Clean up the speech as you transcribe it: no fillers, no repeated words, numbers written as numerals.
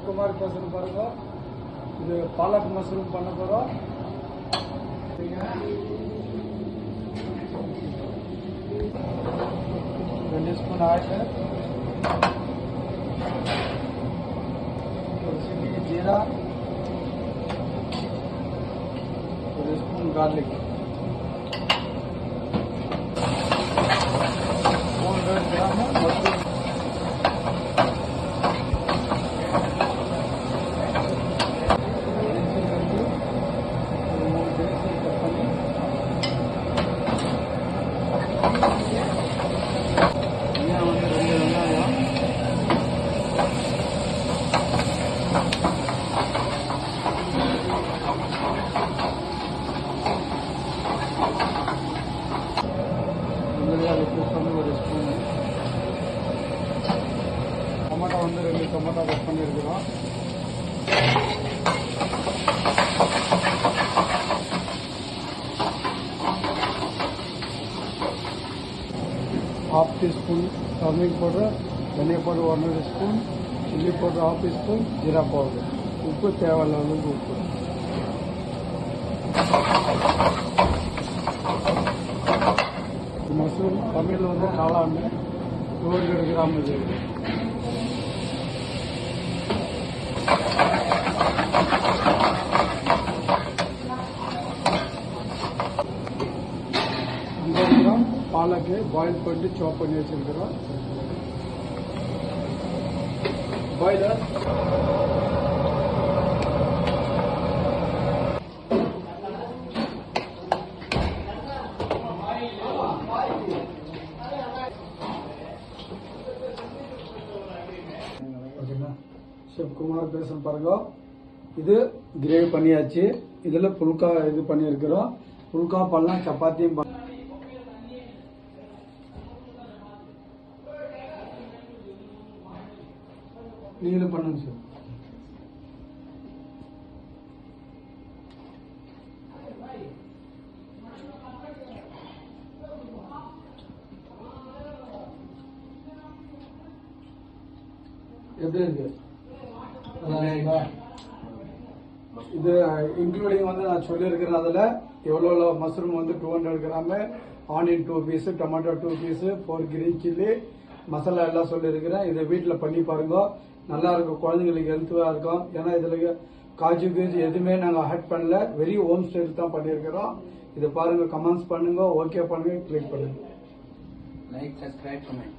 குமார் பேசுகிறேன் பாருங்க. இது பாலக் மஷ்ரூம் பண்ண போகிறோம். 2 ஸ்பூன் ஆயில், 1 சிட்டிகை jeera, 1 spoon garlic, 400 gram mushroom, ஒரு ஸ்பூன் டொமேட்டோ 2 டொமேட்டோ கட் பண்ணியிருக்கிறோம். ½ டீஸ்பூன் டர்மரிக் பவுடர், தனியா powder 1 spoon, chilli powder ½ teaspoon, jeera powder, உப்பு தேவையான அளவுக்கு உப்பு. மஷ்ரூம் தமிழில் காளான்னு 200 கிராம் இது. கிராம் பாலக்கு பாயில் பண்ணிட்டு சாப் பண்ணி வச்சிருக்கிறோம். பாய்லர் ஷெஃப் குமார் பேசுறேன் பாருங்க. இது கிரேவி பண்ணியாச்சு. இதுல புல்கா இது பண்ணியிருக்கிறோம். புல்கா பண்ணலாம், சப்பாத்தியும் நீங்களும் பண்ணுங்க சார். எப்படி இருக்கு? இது இன்க்ளூடிங் நான் சொல்லியிருக்கிறேன். அதில் எவ்வளோ mushroom 200 gram, onion 2 piece, tomato 2 piece, 4 green chilli, masala எல்லாம் சொல்லியிருக்கிறேன். இதை வீட்டில் பண்ணி பாருங்க, நல்லா இருக்கும். குழந்தைங்களுக்கு ஹெல்த்துவாக இருக்கும். ஏன்னா இதில் காஜு கீஜு எதுவுமே நாங்கள் ஆட் பண்ணல, வெரி ஹோம் ஸ்டைல் தான் பண்ணியிருக்கிறோம். இதை பாருங்க, கமெண்ட்ஸ் பண்ணுங்க, ஓகே பண்ணுங்க, கிளிக் பண்ணுங்க, லைக், சப்ஸ்கிரைப், கமெண்ட்.